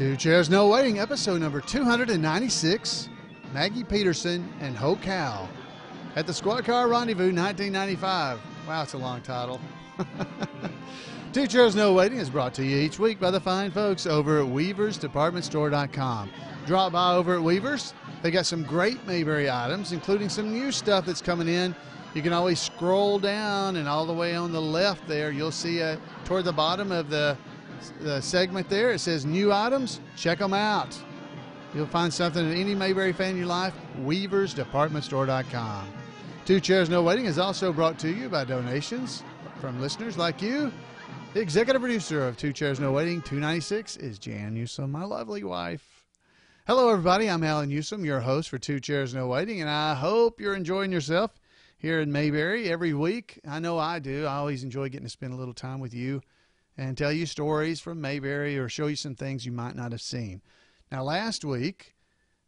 Two Chairs No Waiting, episode number 296, Maggie Peterson and Hoke Howell at the Squad Car Rendezvous 1995. Wow, it's a long title. Two Chairs No Waiting is brought to you each week by the fine folks over at weaversdepartmentstore.com. Drop by over at Weavers. They got some great Mayberry items, including some new stuff that's coming in. You can always scroll down, and all the way on the left there, you'll see toward the bottom of the segment there, it says new items. Check them out. You'll find something that any Mayberry fan in your life, weaversdepartmentstore.com. Two Chairs No Waiting is also brought to you by donations from listeners like you. The executive producer of Two Chairs No Waiting 296 is Jan Newsom, my lovely wife. Hello, everybody. I'm Alan Newsom, your host for Two Chairs No Waiting, and I hope you're enjoying yourself here in Mayberry every week. I know I do. I always enjoy getting to spend a little time with you and tell you stories from Mayberry or show you some things you might not have seen. Now, last week,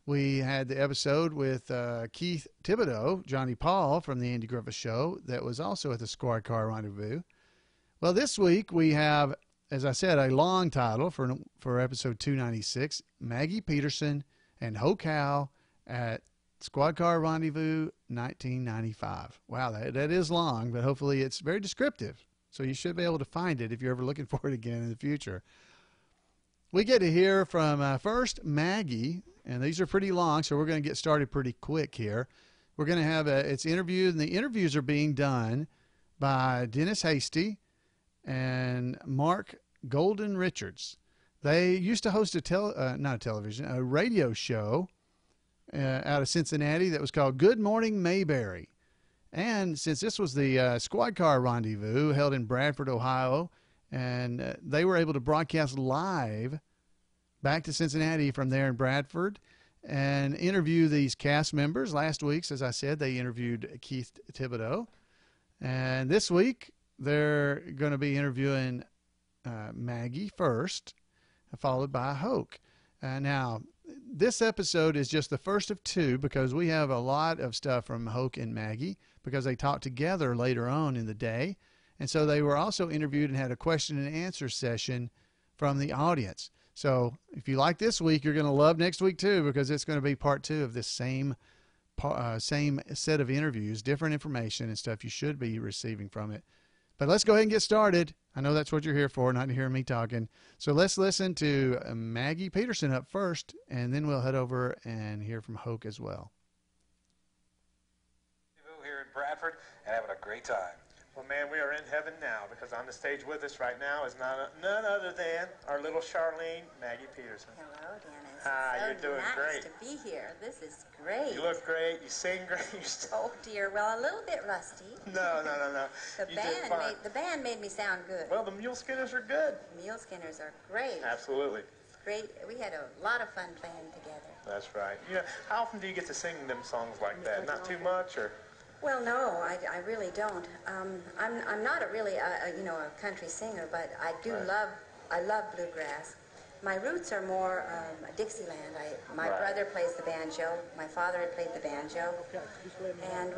we had the episode with Keith Thibodeaux, Johnny Paul from the Andy Griffith Show, that was also at the Squad Car Rendezvous. Well, this week we have, as I said, a long title for episode 296, Maggie Peterson and Hoke Howell at Squad Car Rendezvous 1995. Wow, that is long, but hopefully it's very descriptive. So you should be able to find it if you're ever looking for it again in the future. We get to hear from first Maggie, and these are pretty long, so we're going to get started pretty quick here. We're going to have it's interviewed, and the interviews are being done by Dennis Hasty and Mark Golden Richards. They used to host a radio show out of Cincinnati that was called Good Morning Mayberry. And since this was the Squad Car Rendezvous held in Bradford, Ohio, and they were able to broadcast live back to Cincinnati from there in Bradford and interview these cast members. Last week, as I said, they interviewed Keith Thibodeaux. And this week, they're going to be interviewing Maggie first, followed by Hoke. Now, this episode is just the first of two because we have a lot of stuff from Hoke and Maggie because they talked together later on in the day. And so they were also interviewed and had a question and answer session from the audience. So if you like this week, you're going to love next week too because it's going to be part two of this same set of interviews, different information and stuff you should be receiving from it. But let's go ahead and get started. I know that's what you're here for, not to hear me talking. So let's listen to Maggie Peterson up first, and then we'll head over and hear from Hoke as well. Here in Bradford and having a great time. Well, man, we are in heaven now because on the stage with us right now is none other than our little Charlene, Maggie Peterson. Hello, Dennis. Hi, so you're doing nice great. To be here. This is great. You look great. You sing great. Oh dear. Well, a little bit rusty. No. The band made me sound good. Well, the Mule Skinners are good. Mule Skinners are great. Absolutely. Great. We had a lot of fun playing together. That's right. You know, how often do you get to sing them songs like that? Not too much, or? Well, no, I really don't. I'm not really a country singer, but I do love bluegrass. My roots are more Dixieland. My brother plays the banjo. My father had played the banjo, and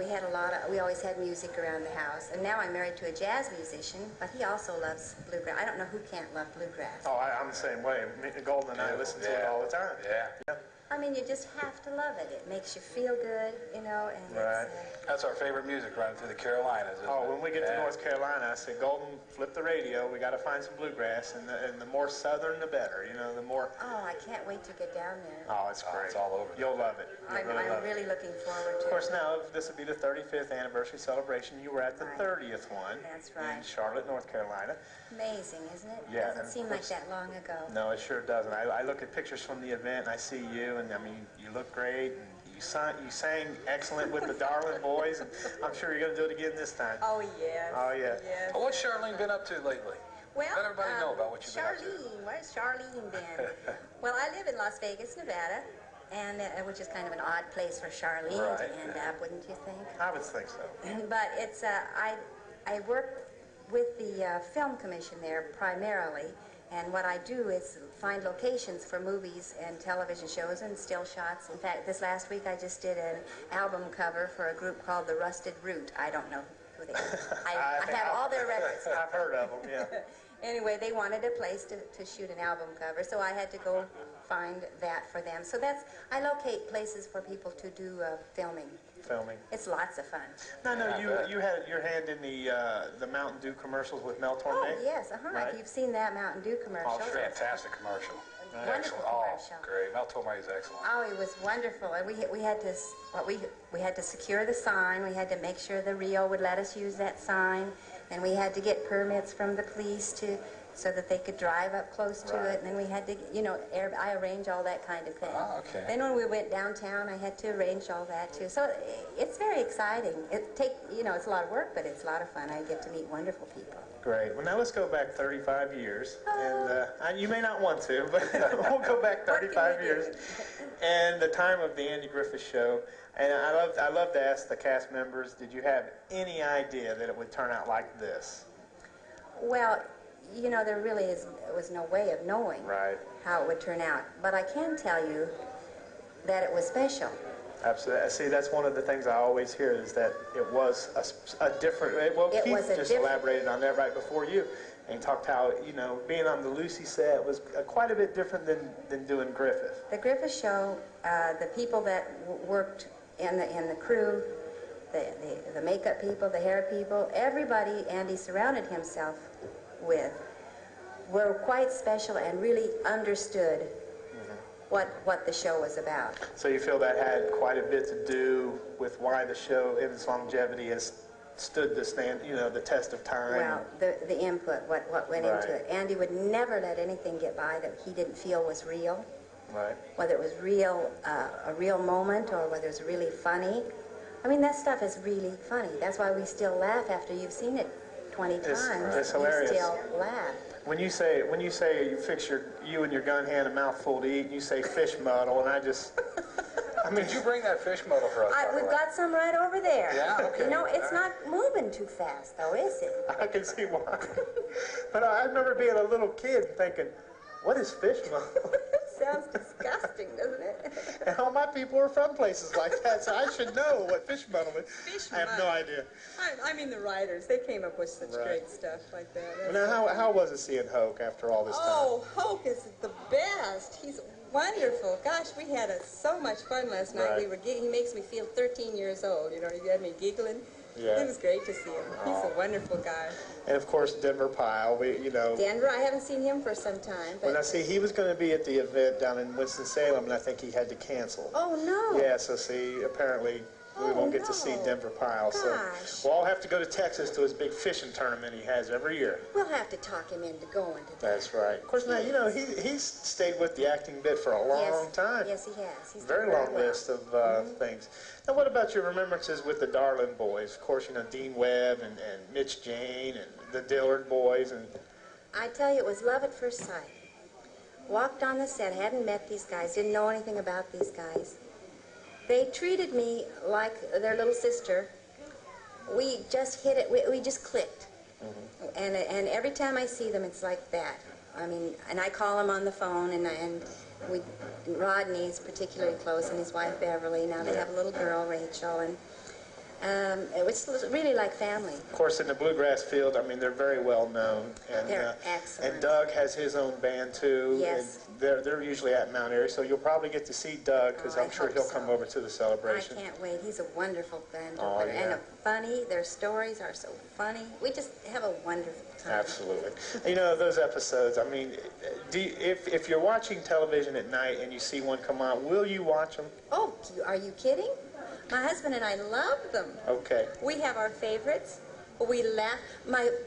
we always had music around the house. And now I'm married to a jazz musician, but he also loves bluegrass. I don't know who can't love bluegrass. Oh, I'm the same way. Golden and I listen to it all the time. Yeah. I mean, you just have to love it. It makes you feel good, and right. That's our favorite music running through the Carolinas. When we get to North Carolina, I say, Golden, flip the radio. We got to find some bluegrass, and the more southern, the better. The more. Oh, I can't wait to get down there. Oh, it's great. It's all over. You'll love it. I'm really looking forward to it. Of course, now this will be the 35th anniversary celebration. You were at the 30th one. That's right. In Charlotte, North Carolina. Amazing, isn't it? Yeah. It doesn't seem like that long ago. No, it sure doesn't. I look at pictures from the event, and I see you, and I mean, you look great, and you sang excellent with the Darling boys, and I'm sure you're going to do it again this time. Oh, yes. Oh, yeah. Yes. Well, what's Charlene been up to lately? Well, let everybody know about what you've been up to. Charlene, where's Charlene been? Well, I live in Las Vegas, Nevada, and which is kind of an odd place for Charlene to end up, wouldn't you think? I would think so. But it's I work with the film commission there primarily, and what I do is find locations for movies and television shows and still shots. In fact, this last week I just did an album cover for a group called The Rusted Root. I don't know who they are. I have all their records. I've heard of them, yeah. Anyway, they wanted a place to shoot an album cover, so I had to go find that for them. So I locate places for people to do filming. It's lots of fun. No, you had your hand in the Mountain Dew commercials with Mel Torme. Oh, yes, right? You've seen that Mountain Dew commercial. Oh, fantastic commercial. Wonderful commercial. Great. Mel Torme is excellent. Oh, it was wonderful. And we had to we had to secure the sign. We had to make sure the Rio would let us use that sign, and we had to get permits from the police so that they could drive up close to it. And then we had to, I arrange all that kind of thing. Oh, okay. Then when we went downtown, I had to arrange all that too. So it's very exciting. It's a lot of work, but it's a lot of fun. I get to meet wonderful people. Great. Well, now let's go back 35 years. And you may not want to, but we'll go back 35 years. And the time of the Andy Griffith Show. And I love to ask the cast members, did you have any idea that it would turn out like this? Well, there really was no way of knowing how it would turn out. But I can tell you that it was special. Absolutely. See, that's one of the things I always hear is that it was a different. Well, Keith just elaborated on that right before you, and talked how being on the Lucy set was quite a bit different than doing Griffith. The Griffith Show, the people that worked in the crew, the makeup people, the hair people, everybody Andy surrounded himself with were quite special and really understood what the show was about. So you feel that had quite a bit to do with why the show, in its longevity, has stood the test of time? Well, the input, what went into it. Andy would never let anything get by that he didn't feel was real. Right. Whether it was real, a real moment, or whether it's really funny. I mean, that stuff is really funny. That's why we still laugh after you've seen it 20 times. It's hilarious. You still laugh. When you say you fix you and your gun hand a mouthful to eat, and you say fish muddle, and did you bring that fish muddle for us? We've got some right over there. Yeah, okay. It's not moving too fast, though, is it? I can see why. But I remember being a little kid thinking, what is fish muddle? Sounds disgusting, doesn't it? And all my people are from places like that, so I should know what fish muddle is. I have no idea. I mean, the writers, they came up with such great stuff like that. Well, now, how was it seeing Hoke after all this time? Oh, Hoke is the best. He's wonderful. Gosh, we had so much fun last night. He makes me feel 13 years old. He had me giggling. Yeah. It was great to see him. He's a wonderful guy. And of course, Gomer Pyle. Denver, I haven't seen him for some time. But well, now see, he was going to be at the event down in Winston-Salem, and I think he had to cancel. Oh no. Yeah. So see, apparently we won't get to see Gomer Pyle. Gosh. So we'll all have to go to Texas to his big fishing tournament he has every year. We'll have to talk him into going to that. That's right. Of course, now he's stayed with the acting bit for a long time. Yes, he has. He's very long list of things. Now, what about your remembrances with the Darling boys? Of course, Dean Webb and Mitch Jane and the Dillard boys. And I tell you, it was love at first sight. Walked on the set, hadn't met these guys, didn't know anything about these guys. They treated me like their little sister. We just hit it. We just clicked. And every time I see them, it's like that. I mean, and I call them on the phone, and Rodney's particularly close, and his wife Beverly. Now they have a little girl, Rachel, and it was really like family. Of course, in the bluegrass field, they're very well known. And, they're excellent. And Doug has his own band too. Yes. And they're usually at Mount Airy, so you'll probably get to see Doug because I'm sure he'll come over to the celebration. I can't wait. He's a wonderful band player. Yeah. And funny. Their stories are so funny. We just have a wonderful time. Absolutely. Those episodes, if you're watching television at night and you see one come on, will you watch them? Oh, are you kidding? My husband and I love them. Okay. We have our favorites. We laugh.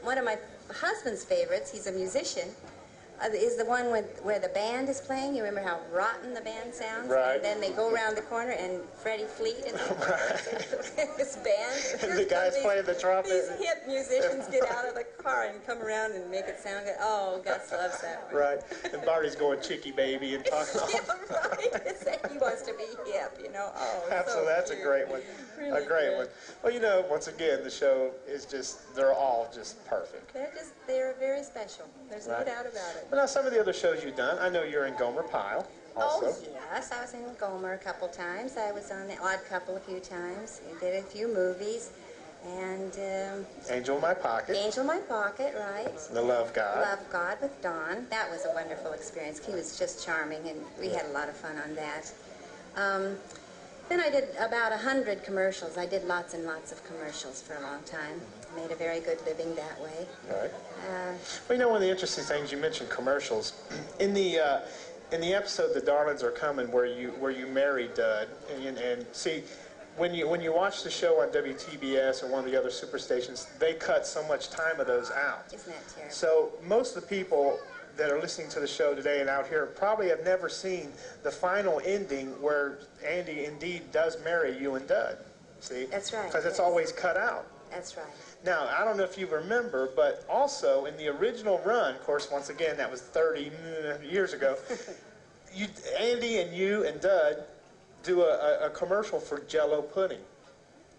One of my husband's favorites, he's a musician, is the one where the band is playing. You remember how rotten the band sounds? Right. And then they go around the corner and Freddie Fleet and his band. And the guys playing the trumpet. These hip musicians get out of the car and come around and make it sound good. Oh, Gus loves that one. Right. And Barney's going chicky baby and talking all. Yeah, right. He wants to be hip, Oh, absolutely. So that's cute. A great one. Really a great good. one. Well, once again, the show is they're all just perfect. They're very special. There's no doubt about it. But now some of the other shows you've done, I know you're in Gomer Pyle also. Oh, yes. I was in Gomer a couple times. I was on The Odd Couple a few times. I did a few movies. And Angel in My Pocket. Angel in My Pocket, right. The Love God. Love God with Dawn. That was a wonderful experience. He was just charming, and we had a lot of fun on that. Then I did about 100 commercials. I did lots and lots of commercials for a long time. Made a very good living that way. All right. Well, you know, one of the interesting things, you mentioned commercials. In the episode "The Darlings Are Coming," where you marry Dud, and see, when you watch the show on WTBS or one of the other superstations, they cut so much time of those out. Isn't that terrible? So most of the people that are listening to the show today and out here probably have never seen the final ending where Andy indeed does marry you and Dud. See? That's right. Because it's yes. always cut out. That's right. Now, I don't know if you remember, but also in the original run, of course, once again, that was 30 years ago, Andy and you and Dud do a commercial for Jell-O pudding.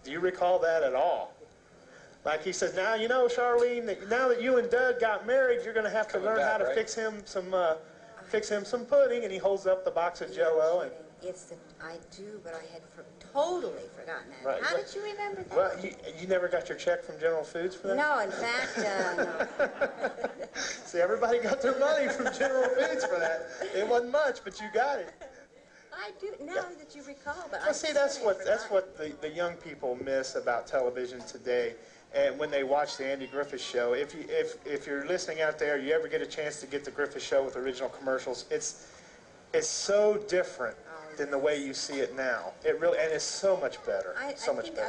Do you recall that at all? Like he says, now, you know, Charlene, now that you and Dud got married, you're going to have to learn how to fix him some pudding, and he holds up the box of Jell-O. And I do, but I had totally forgotten that. Right. How did you remember that? Well, you never got your check from General Foods for that? No, in fact, no. See, everybody got their money from General Foods for that. It wasn't much, but you got it. I do, now that you recall, but Well, see, that's what the young people miss about television today. And when they watch the Andy Griffith Show, if you're listening out there, you ever get a chance to get the Griffith Show with original commercials, it's so different than the way you see it now. It really, and it's so much better. I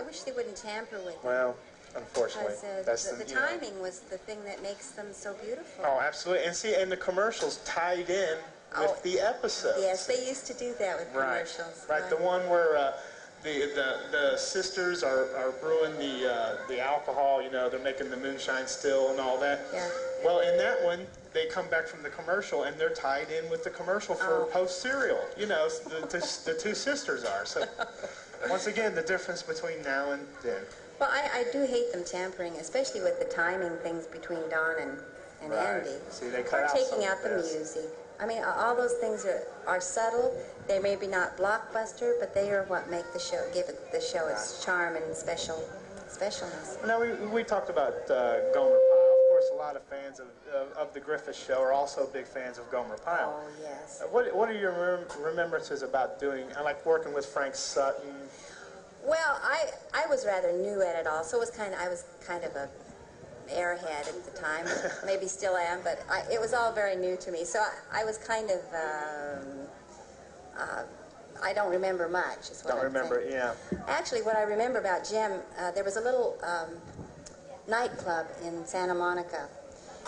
wish they wouldn't tamper with it. Well, unfortunately, because the timing was the thing that makes them so beautiful. Oh, absolutely. And see, and the commercials tied in with the episodes. Yes, they used to do that with commercials. Right. The one where the sisters are brewing the alcohol. You know, they're making the moonshine still and all that. Yeah. Well, in that one, they come back from the commercial and they're tied in with the commercial for Post cereal. You know, the two sisters are. So once again, the difference between now and then. Well, I do hate them tampering, especially with the timing things between Dawn and Andy. See, they cut out taking some out the music. I mean, all those things are subtle. They may be not blockbuster, but they are what make the show, give the show its charm and specialness. Now, we talked about Gomer Pyle. Of course, a lot of fans of the Griffith Show are also big fans of Gomer Pyle. Oh, yes. What are your remembrances about doing, like working with Frank Sutton? Well, I was rather new at it all, so I was kind of a airhead at the time. Maybe still am, but it was all very new to me. So I was kind of, I don't remember much. Is what Don't remember, yeah. Actually, what I remember about Jim, there was a little nightclub in Santa Monica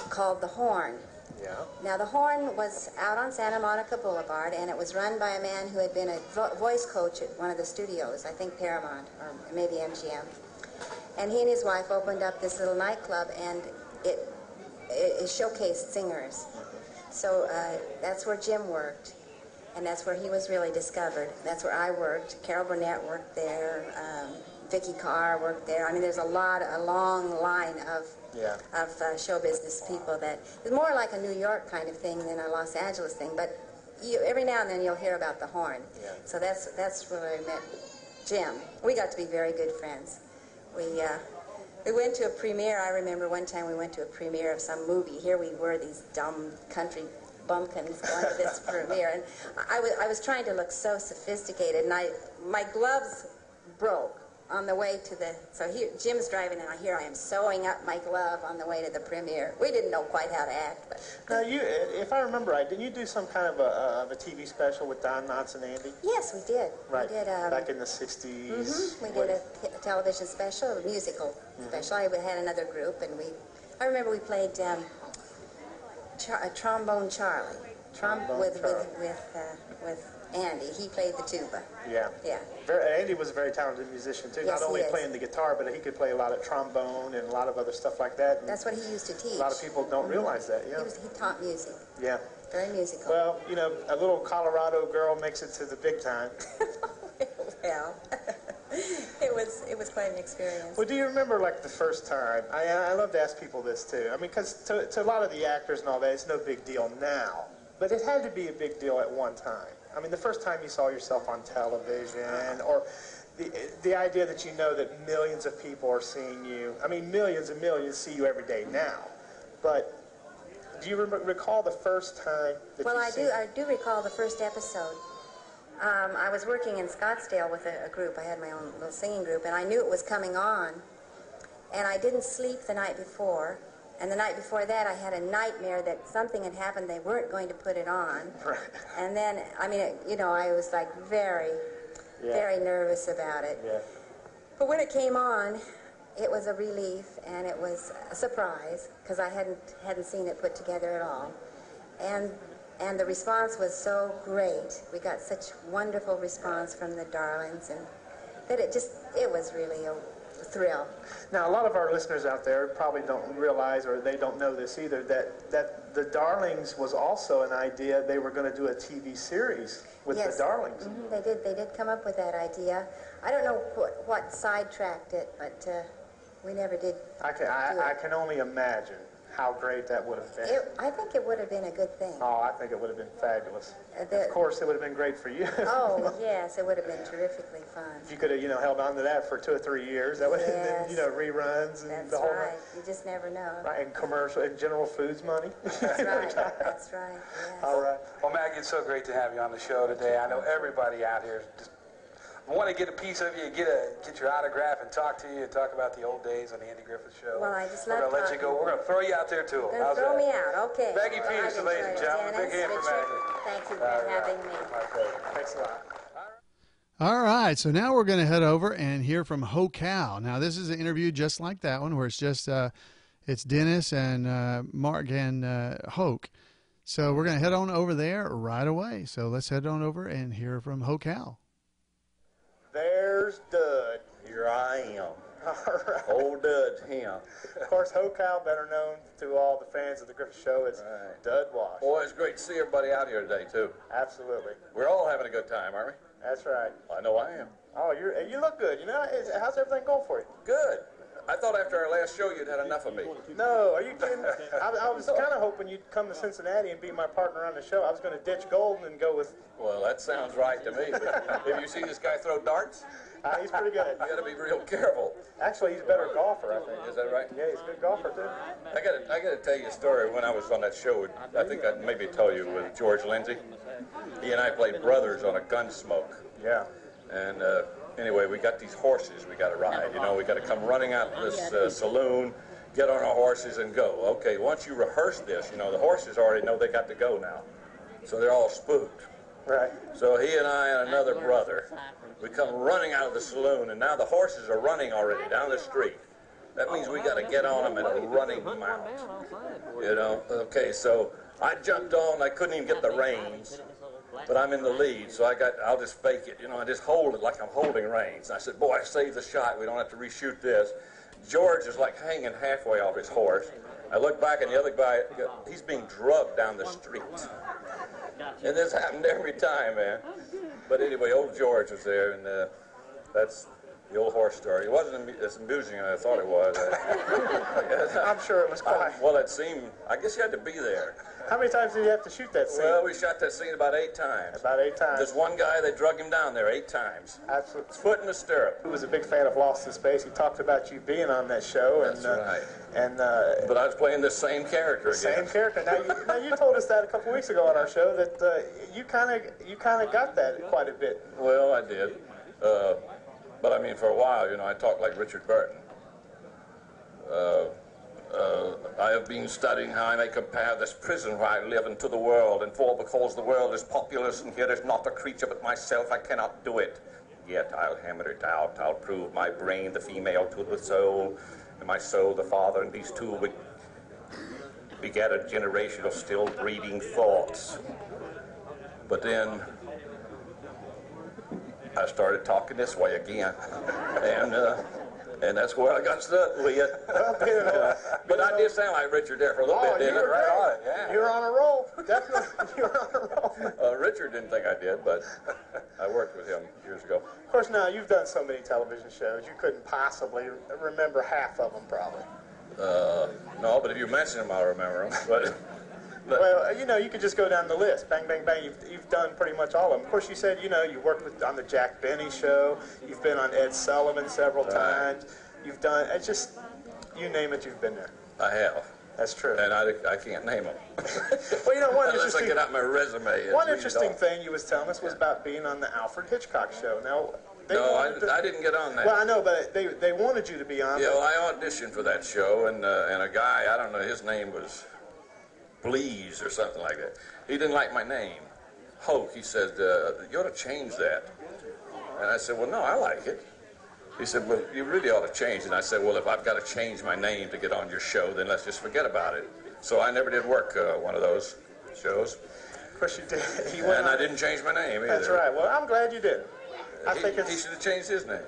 called The Horn. Yeah. Now, The Horn was out on Santa Monica Boulevard, and it was run by a man who had been a voice coach at one of the studios, I think Paramount, or maybe MGM. And he and his wife opened up this little nightclub, and it showcased singers. So that's where Jim worked, and that's where he was really discovered. That's where I worked. Carol Burnett worked there. Vicki Carr worked there. I mean, there's a long line of show business people that is more like a New York kind of thing than a Los Angeles thing. But every now and then you'll hear about the Horn. Yeah. So that's where I met Jim. We got to be very good friends. We went to a premiere. I remember one time we went to a premiere of some movie. Here we were, these dumb country bumpkins going to this premiere, and I was trying to look so sophisticated, and my gloves broke on the way to the. So here Jim's driving, and here I am sewing up my glove on the way to the premiere. We didn't know quite how to act, but. Now, if I remember right, didn't you do some kind of a TV special with Don Knotts and Andy? Yes, we did. Right. We did. Back in the 60s. Mm-hmm. We did a television special, a musical special. I had another group, and I remember we played Trombone Charlie. With Andy. He played the tuba. Yeah. Yeah. Andy was a very talented musician, too. Yes, Not only playing the guitar, but he could play a lot of trombone and a lot of other stuff like that. And that's what he used to teach. A lot of people don't realize that, yeah. He taught music. Yeah. Very musical. Well, you know, a little Colorado girl makes it to the big time. Well, it was quite an experience. Well, do you remember, like, the first time? I love to ask people this, too. I mean, because to a lot of the actors and all that, it's no big deal now. But it had to be a big deal at one time. I mean, the first time you saw yourself on television, or the idea that you know that millions of people are seeing you. I mean, millions and millions see you every day now. But do you recall the first time that Well, you I do recall the first episode. I was working in Scottsdale with a group. I had my own little singing group, and I knew it was coming on. And I didn't sleep the night before. And the night before that, I had a nightmare that something had happened. They weren't going to put it on. Right. And then, I mean, I was like very nervous about it. Yeah. But when it came on, it was a relief, and it was a surprise because I hadn't seen it put together at all. And the response was so great. We got such wonderful response from the Darlings, and that it was really a thrill. Now, a lot of our listeners out there probably don't realize, or they don't know this either, that the Darlings was also an idea. They were going to do a TV series with Yes. the Darlings. Mm-hmm. They did come up with that idea. I don't know what sidetracked it, but we never did. I can only imagine how great that would have been. I think it would have been a good thing. Oh, I think it would have been fabulous. Of course, it would have been great for you. Oh, yes, it would have been terrifically fun. If you could have, held on to that for 2 or 3 years, that would have been, reruns and That's the whole. right. You just never know. Right, and commercial and General Foods money. That's right. That's right. Yes. All right. Well, Maggie, it's so great to have you on the show today. I know everybody out here just want to get a piece of you, get your autograph and talk to you and talk about the old days on the Andy Griffith Show. Well, I just We're love going to let you go. We're going to throw you out there, too. Gonna throw me out. Okay. Maggie Well, Peterson, ladies and gentlemen. Big hand for Maggie. Thank you for having me. My pleasure. Thanks a lot. All right, so now we're going to head over and hear from Hoke Howell. Now, this is an interview just like that one, where it's just it's Dennis and Mark and Hoke. So we're going to head on over there right away. So let's head on over and hear from Hoke Howell. There's Dud. Here I am. All right. Old Dud's him. Of course, Hoke Howell, better known to all the fans of the Griffith Show as Right. Dud Wash. Boy, it's great to see everybody out here today, too. Absolutely. We're all having a good time, aren't we? That's right. I know I am. Oh, you look good. How's everything going for you? Good. I thought after our last show you'd had enough of me. No, are you kidding? I was kind of hoping you'd come to Cincinnati and be my partner on the show. I was going to ditch Golden and go with... Well, that sounds right to me. But have you seen this guy throw darts? He's pretty good. You got to be real careful. Actually, he's a better golfer, I think. Is that right? Yeah, he's a good golfer, too. I got to tell you a story. When I was on that show, I think I'd maybe tell you with George Lindsay. He and I played brothers on a Gunsmoke. Yeah. And anyway, we got these horses we got to ride. We got to come running out of this saloon, get on our horses and go. Okay, once you rehearse this, the horses already know they got to go now. So they're all spooked. Right. So he and I and another brother, we come running out of the saloon, and now the horses are running already down the street. That means we got to get on them at a running mount. Okay, so I jumped on, I couldn't even get the reins. But I'm in the lead, so I'll just fake it. I just hold it like I'm holding reins. And I said, boy, I saved the shot. We don't have to reshoot this. George is like hanging halfway off his horse. I look back, and the other guy, he's being drugged down the street. And this happened every time, man. But anyway, old George was there, and that's the old horse story. It wasn't as amusing as I thought it was. I'm sure it was quite. Well, it seemed, I guess you had to be there. How many times did you have to shoot that scene? Well, we shot that scene about 8 times. About 8 times. There's one guy, they drug him down there 8 times. Absolutely. Foot in the stirrup. Who was a big fan of Lost in Space. He talked about you being on that show. That's right. And But I was playing the same character again. Same character. Now you told us that a couple weeks ago on our show that you kind of got that quite a bit. Well, I did. But I mean, for a while, I talked like Richard Burton. I have been studying how I may compare this prison where I live into the world, and for because the world is populous and here is not a creature but myself, I cannot do it. Yet I'll hammer it out. I'll prove my brain the female to the soul, and my soul the father, and these two will beget a generation of still breeding thoughts. But then I started talking this way again, and that's where I got stuck with it. But I did sound like Richard there for a little bit, didn't I? Right on it, yeah. You were on a roll. Definitely, you were on a roll. Richard didn't think I did, but I worked with him years ago. Of course, now you've done so many television shows, you couldn't possibly remember half of them, probably. No, but if you mention them, I'll remember them. But Well, you know, you could just go down the list. Bang, bang, bang. You've done pretty much all of them. Of course, you said, you know, you worked on the Jack Benny show. You've been on Ed Sullivan several times. You've done, it's just, you name it, you've been there. I have. That's true. And I can't name them. Well, you know, unless I get out my resume. One interesting thing you was telling us was about being on the Alfred Hitchcock show. Now, I didn't get on that. Well, I know, but they wanted you to be on. Yeah, well, I auditioned for that show, and a guy, I don't know, his name was Bleeze or something like that. He didn't like my name. Hoke, he said, you ought to change that. And I said, well, no, I like it. He said, well, you really ought to change it. And I said, well, if I've got to change my name to get on your show, then let's just forget about it. So I never did work one of those shows. Of course you did. And I didn't change my name either. That's right. Well, I'm glad you didn't. I think he should have changed his name.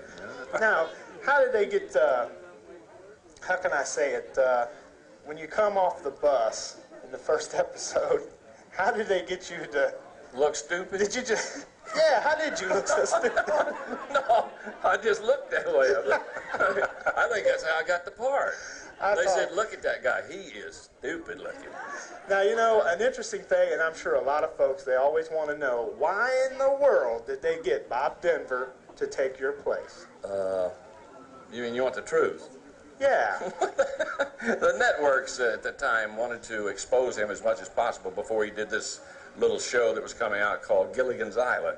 Now, how did they get, how can I say it, when you come off the bus in the first episode, how did they get you to... Look stupid? Did you just... Yeah, how did you look so stupid? No, I just looked that way. I think that's how I got the part. They said, look at that guy. He is stupid looking. Now, you know, an interesting thing, and I'm sure a lot of folks, they always want to know, why in the world did they get Bob Denver to take your place? You mean you want the truth? Yeah. The networks at the time wanted to expose him as much as possible before he did this little show that was coming out called Gilligan's Island.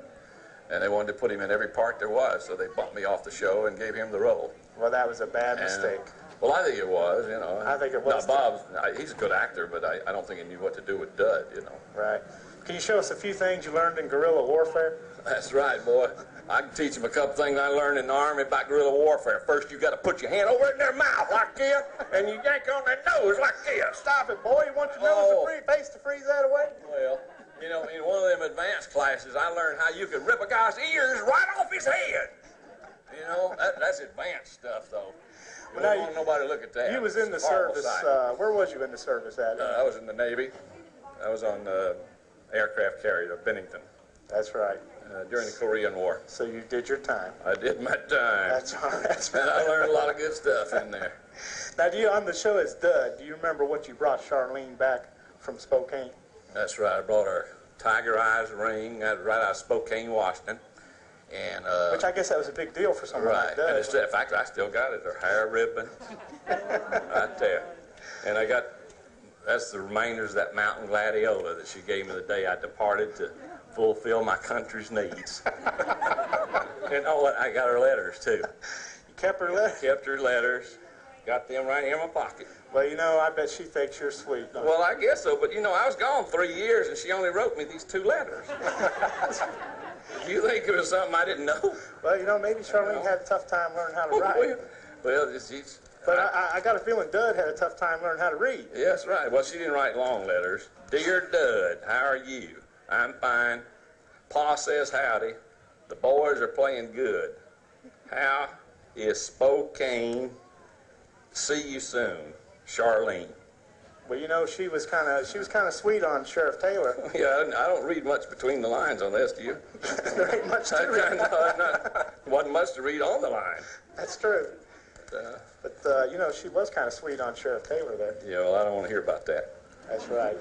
And they wanted to put him in every part there was, so they bumped me off the show and gave him the role. Well, that was a bad mistake. Well, I think it was, you know. I think it was. Now, Bob, he's a good actor, but I don't think he knew what to do with Dud, you know. Right. Can you show us a few things you learned in guerrilla warfare? That's right, boy. I can teach him a couple things I learned in the Army about guerrilla warfare. First, you got to put your hand over in their mouth like this, and you yank on their nose like this. Stop it, boy. You want your nose to face to freeze that away? Well, you know, in one of them advanced classes, I learned how you could rip a guy's ears right off his head. You know, that's advanced stuff, though. You don't want nobody to look at that. You was in the service. Where was you in the service at? I was in the Navy. I was on the aircraft carrier, the Bennington. That's right. During the Korean War. So you did your time. I did my time. That's all right. That's right. And I learned a lot of good stuff in there. Now, on the show as Dud, do you remember what you brought Charlene back from Spokane? That's right. I brought her Tiger Eyes ring right out of Spokane, Washington. And, which I guess that was a big deal for someone like Dud. And in fact, I still got it. Her hair ribbon. Right there. And that's the remainders of that mountain gladiola that she gave me the day I departed to fulfill my country's needs. And I got her letters, too. You kept her letters? Kept her letters. Got them right in my pocket. Well, you know, I bet she thinks you're sweet. Well, I guess so. But, you know, I was gone 3 years, and she only wrote me these 2 letters. You think it was something I didn't know? Well, you know, maybe Charlene had a tough time learning how to write. Well, but I got a feeling Dud had a tough time learning how to read. Yes, right. Well, she didn't write long letters. Dear Dud, how are you? I'm fine. Pa says howdy. The boys are playing good. How is Spokane? See you soon, Charlene. Well, you know, she was kind of sweet on Sheriff Taylor. Yeah, I don't read much between the lines on this, do you? There ain't much to read. Wasn't much to read on the line. That's true. But you know, she was kind of sweet on Sheriff Taylor there. Yeah, well, I don't want to hear about that. That's right.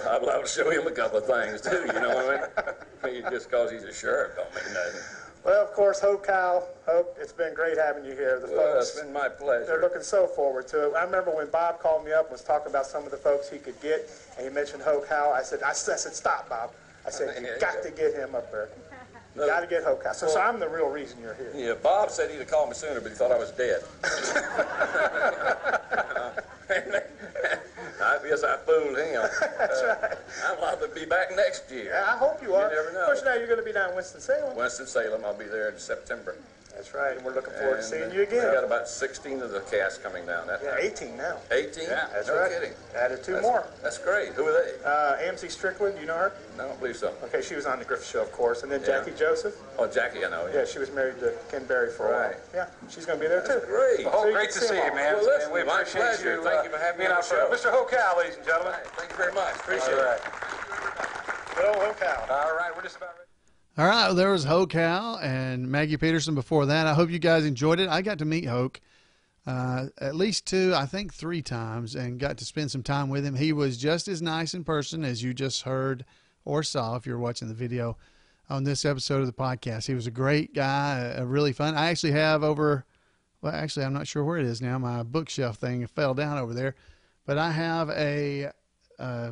I'd love to show him a couple of things, too, you know what I mean? Just because he's a sheriff don't mean nothing. Well, of course, Hoke Howell. Hoke, it's been great having you here. The folks, it's been my pleasure. They're looking so forward to it. I remember when Bob called me up and was talking about some of the folks he could get, and he mentioned Hoke Howell. I said, stop, Bob. I said, you got to get him up there. You got to get Hoke Howell. So I'm the real reason you're here. Yeah, Bob said he'd have called me sooner, but he thought I was dead. I guess I fooled him. That's right. I'm liable to be back next year. Yeah, I hope you are. You never know. Of course, now you're going to be down in Winston-Salem. Winston-Salem, I'll be there in September. That's right, and we're looking forward to seeing you again. We got about 16 of the cast coming down. Yeah, 18 now. 18? Yeah, that's no right. Kidding. Added 2 more. That's great. Who are they? AMC Strickland, you know her? No, I don't believe so. Okay, she was on the Griffith Show, of course. And then Jackie Joseph. Oh, Jackie, I know. Yeah, she was married to Ken Berry for a while. Yeah, she's going to be there, too. Great. Well, Hoke, great to see you, man. Well, listen, we my appreciate pleasure. you. Thank you for having me on the show. Mr. Hoke Howell, ladies and gentlemen. Thank you very much. Appreciate it. Well, Hoke Howell. All right, we're just about ready. All right, well, there was Hoke Howell and Maggie Peterson before that. I hope you guys enjoyed it. I got to meet Hoke at least 2, I think 3 times, and got to spend some time with him. He was just as nice in person as you just heard or saw if you're watching the video on this episode of the podcast. He was a great guy, really fun. I actually have well, actually, I'm not sure where it is now. My bookshelf thing fell down over there. But I have a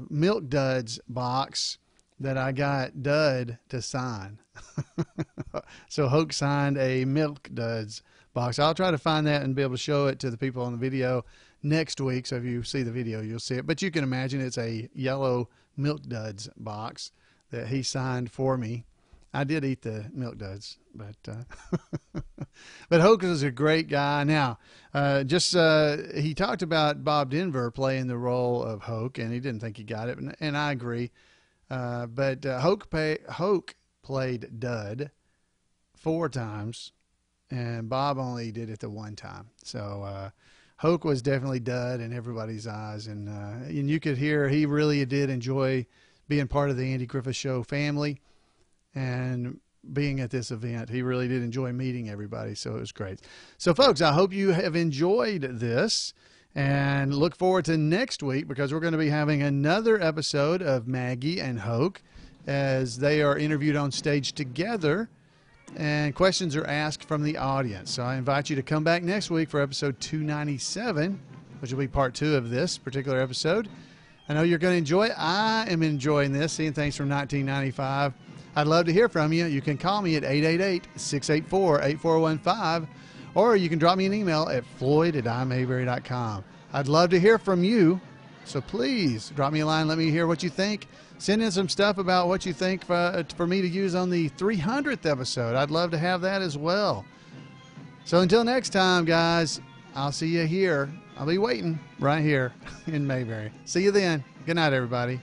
Milk Duds box that I got Dud to sign. So Hoke signed a Milk Duds box. I'll try to find that and be able to show it to the people on the video next week. So if you see the video, you'll see it. But you can imagine it's a yellow Milk Duds box that he signed for me. I did eat the Milk Duds, but but Hoke is a great guy. Now, he talked about Bob Denver playing the role of Hoke, and he didn't think he got it, and I agree. But Hoke played Dud 4 times, and Bob only did it the 1 time. So Hoke was definitely Dud in everybody's eyes, and you could hear he really did enjoy being part of the Andy Griffith Show family. And being at this event, he really did enjoy meeting everybody, so it was great. So, folks, I hope you have enjoyed this, and look forward to next week, because we're going to be having another episode of Maggie and Hoke as they are interviewed on stage together, and questions are asked from the audience. So I invite you to come back next week for episode 297, which will be part 2 of this particular episode. I know you're going to enjoy it. I am enjoying this, seeing things from 1995. I'd love to hear from you. You can call me at 888-684-8415, or you can drop me an email at floyd@imayberry.com. I'd love to hear from you, so please drop me a line. Let me hear what you think. Send in some stuff about what you think for me to use on the 300th episode. I'd love to have that as well. So until next time, guys, I'll see you here. I'll be waiting right here in Mayberry. See you then. Good night, everybody.